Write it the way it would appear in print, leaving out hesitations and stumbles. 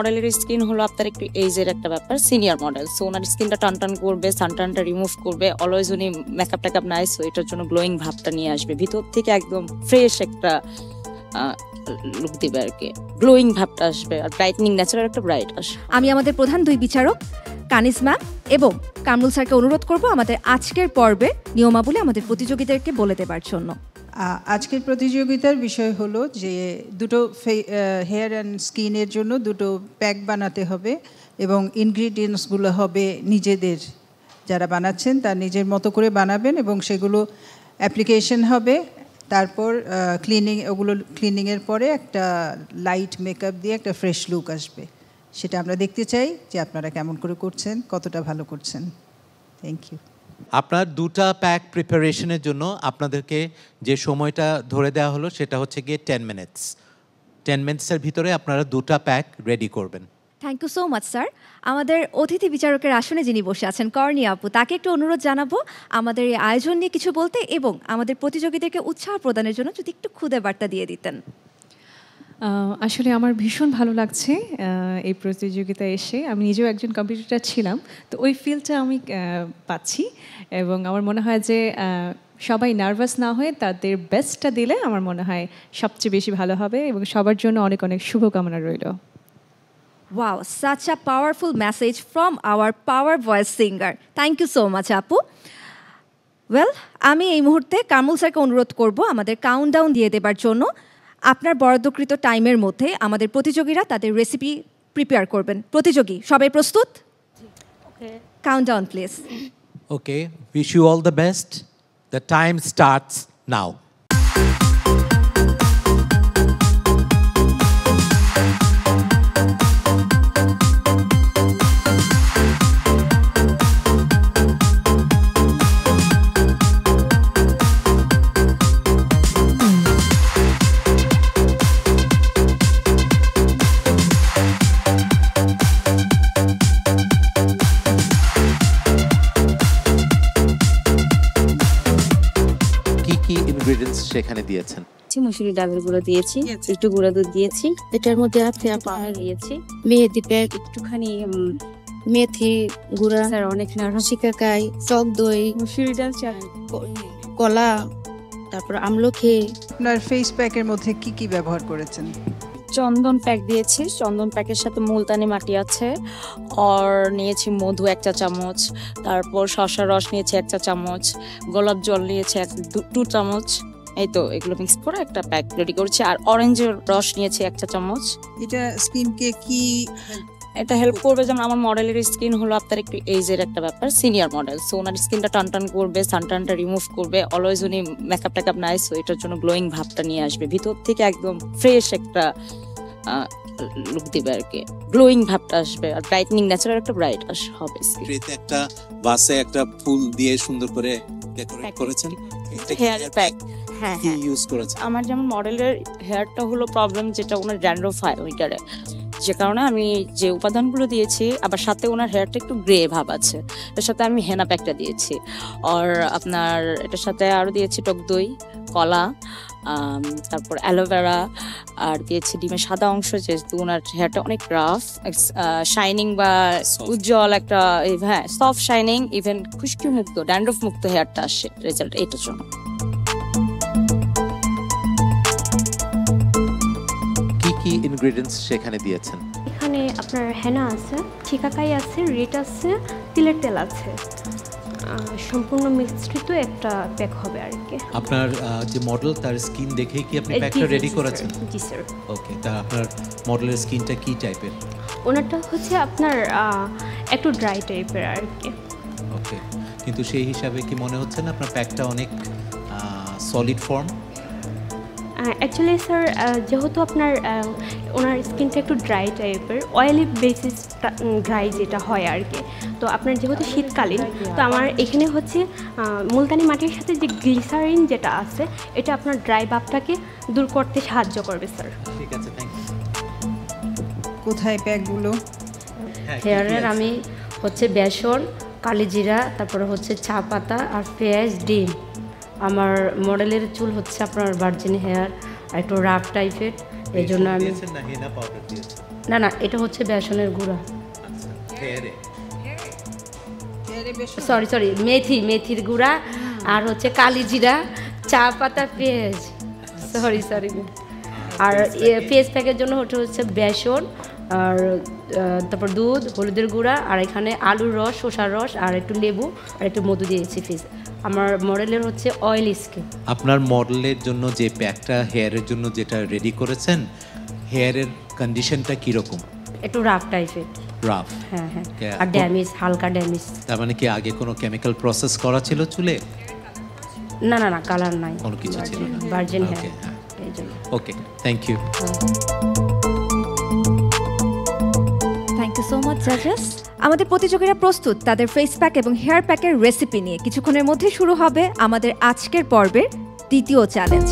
মডেলের স্কিন হলো আপনার একটু এইজের একটা ব্যাপার, সিনিয়র মডেল। সো ওনার স্কিনটা টান করবে, সানটানটা রিমুভ করবে, অলওয়েজ উনি মেকআপ টেকআপ নাই, সো এটার জন্য গ্লোয়িং ভাবটা নিয়ে আসবে, ভিতর থেকে একদম ফ্রেশ একটা লুক দিবে আর কি, গ্লোয়িং ভাবটা আসবে, আর ব্রাইটনিং, ন্যাচারাল একটা ব্রাইট আসবে। আমি আমাদের প্রধান দুই বিচারক কানিজ ম্যাম এবং কামরুল স্যারকে অনুরোধ করব আমাদের আজকের পর্বে নিয়মাবলী আমাদের প্রতিযোগীদেরকে বলে দেবার জন্য। আজকের প্রতিযোগিতার বিষয় হলো যে দুটো হেয়ার অ্যান্ড স্কিনের জন্য দুটো প্যাক বানাতে হবে এবং ইনগ্রিডিয়েন্টসগুলো হবে নিজেদের, যারা বানাচ্ছেন তার নিজের মতো করে বানাবেন এবং সেগুলো অ্যাপ্লিকেশন হবে। তারপর ওগুলো ক্লিনিংয়ের পরে একটা লাইট মেকআপ দিয়ে একটা ফ্রেশ লুক আসবে। সেটা আমরা দেখতে চাই যে আপনারা কেমন করে করছেন, কতটা ভালো করছেন। Thank you. আপনার দুটা প্যাক প্রিপারেশনের জন্য আপনাদেরকে যে সময়টা ধরে দেওয়া হলো সেটা হচ্ছে গিয়ে 10 মিনিটস। 10 মিনিটসের ভিতরে আপনারা দুটা প্যাক রেডি করবেন। Thank you so much sir. আমাদের অতিথি বিচারকের আসনে যিনি বসে আছেন কর্ণী আপু, তাকে একটু অনুরোধ জানাবো আমাদের এই আয়োজন নিয়ে কিছু বলতে এবং আমাদের প্রতিযোগীদেরকে উৎসাহ প্রদানের জন্য যদি একটু খুদে বার্তা দিয়ে দিতেন। আসলে আমার ভীষণ ভালো লাগছে এই প্রতিযোগিতায় এসে। আমি নিজেও একজন কম্পিটিটর ছিলাম, তো ওই ফিলটা আমি পাচ্ছি এবং আমার মনে হয় যে সবাই নার্ভাস না হয়ে তাদের বেস্টটা দিলে আমার মনে হয় সবচেয়ে বেশি ভালো হবে এবং সবার জন্য অনেক অনেক শুভকামনা রইল। Wow, such a powerful message from our power voice singer. Thank you so much, আপু। ওয়েল, আমি এই মুহূর্তে কামরুল স্যারকে অনুরোধ করব আমাদের কাউন্টডাউন দিয়ে দেবার জন্য। আপনার বরাদ্দকৃত টাইমের মধ্যে আমাদের প্রতিযোগীরা তাদের রেসিপি প্রিপেয়ার করবেন। প্রতিযোগী সবাই প্রস্তুত? Countdown please. Okay, wish you all the best. The time starts now. সেখানে দিয়েছেন মসুরি ডাবের গুঁড়ো দিয়েছি, একটু গুঁড়া দুধ দিয়েছি, এটার মধ্যে পাউডার দিয়েছি, মেহেদি প্যাক, একটুখানি মেথি গুঁড়া, অনেক শিকাকাই, টক দই, মসুরি ডাল, কলা, তারপর আমলকি। আপনার ফেস প্যাকের মধ্যে কি কি ব্যবহার করেছেন? চন্দন প্যাক দিয়েছি, চন্দন প্যাকের সাথে মুলতানি মাটি আছে, আর নিয়েছি মধু 1 চা চামচ, তারপর শসা রস নিয়েছি 1 চা চামচ, গোলাপ জল নিয়েছি 2 চামচ। এই তো এগুলো মিক্স করে একটা প্যাক রেডি করছি। আর অরেঞ্জের রস নিয়েছি 1 চা চামচ। এটা স্কিনকে কি এটা হেল্প করবে? যেমন আমার মডেলের স্কিন হলো আপনার একটু এইজের একটা ব্যাপার, সিনিয়র মডেল। সো ওনার স্কিনটা টান করবে, সানটানটা রিমুভ করবে, অলওয়েজ উনি মেকআপ টেকআপ নাই, সো এটার জন্য গ্লোয়িং ভাবটা নিয়ে আসবে, ভিতর থেকে একদম ফ্রেশ একটা লুক দিবে আর কি, গ্লোয়িং ভাবটা আসবে, আর ব্রাইটনিং, ন্যাচারাল একটা ব্রাইট হবে। একটা বাসে একটা ফুল দিয়ে সুন্দর করে ডেকোরেট করেছেন। হেয়ার প্যাক, হ্যাঁ কি ইউজ করেছেন? আমার যেমন মডেলের হেয়ারটা হলো প্রবলেম, যেটা ওনার ড্যান্ড্রফ হয় ওইটারে, যে কারণে আমি যে উপাদানগুলো দিয়েছি, আবার সাথে ওনার হেয়ারটা একটু গ্রে ভাব আছে, এর সাথে আমি হেনা প্যাকটা দিয়েছি। আর আপনার এটার সাথে আরও দিয়েছি টক দই, কলা, তারপর অ্যালোভেরা, আর দিয়েছি ডিমের সাদা অংশ, যেহেতু ওনার হেয়ারটা অনেক রাফ, শাইনিং বা উজ্জ্বল একটা, হ্যাঁ সফট শাইনিং, ইভেন খুশকি মুক্ত, ড্যান্ড্রফ মুক্ত হেয়ারটা আসে রেজাল্ট এটার জন্য। কি ইনগ্রেডিয়েন্টস সেখানে দিয়েছেন? এখানে আপনার হেনা আছে, শিকাকাই আছে, রিট আছে, তিলের তেল আছে, সম্পূর্ণ মিশ্রিত একটা প্যাক হবে আর কি। আপনার যে মডেল তার স্কিন দেখেই কি আপনি প্যাকটা রেডি করেছেন? জি স্যার। ওকে, তা আপনার মডেলের স্কিনটা কি টাইপের? ওনারটা হচ্ছে আপনার একটু ড্রাই টাইপের আর কি। ওকে, কিন্তু সেই হিসাবে কি মনে হচ্ছে না আপনার প্যাকটা অনেক সলিড ফর্ম? অ্যাকচুয়ালি স্যার, যেহেতু আপনার ওনার স্কিনটা একটু ড্রাই টাইপের, অয়েলি বেসিস ড্রাই যেটা হয় আর কি, তো আপনার যেহেতু শীতকালীন, তো আমার এখানে হচ্ছে মুলতানি মাটির সাথে যে গ্লিসারিন যেটা আছে, এটা আপনার ড্রাই ভাবটাকে দূর করতে সাহায্য করবে স্যার। ঠিক আছে, থ্যাংক ইউ। কোথায় প্যাকগুলো? হেয়ারের আমি হচ্ছে বেসন, কালিজিরা, তারপরে হচ্ছে চা পাতা আর পেঁয়াজ, ডিম। আমার মডেলের চুল হচ্ছে আপনার ভার্জিন হেয়ার, আর একটু রাফ টাইপের, এই জন্য আমি না না, এটা হচ্ছে বেসনের গুঁড়া। সরি মেথির গুঁড়া, আর হচ্ছে কালি জিরা, চা পাতা, পেঁয়াজ। সরি আর ফেস প্যাকের জন্য হচ্ছে বেসন, আর তারপর দুধ, হলুদের গুঁড়া, আর এখানে আলুর রস, শসার রস, আর একটু লেবু, আর একটু মধু দিয়েছি ফেস। আমার মডেলের হচ্ছে অয়েল স্কিন। আপনার মডেলের জন্য যে প্যাকটা হেয়ারের জন্য যেটা রেডি করেছেন, হেয়ারের কন্ডিশনটা কীরকম? একটু রাফ টাইপের। রাফ? হ্যাঁ, আর ড্যামেজ, হালকা ড্যামেজ। তার মানে কি আগে কোনো কেমিক্যাল প্রসেস করা ছিল চুলে? না, কালার নাই, কোনো কিছু ছিল না, virgin hair. Okay, thank you. Thank you so much জাজেস। আমাদের প্রতিযোগীরা প্রস্তুত তাদের ফেস প্যাক এবং হেয়ার প্যাকের রেসিপি নিয়ে। কিছুক্ষণের মধ্যে শুরু হবে আমাদের আজকের পর্বের দ্বিতীয় চ্যালেঞ্জ।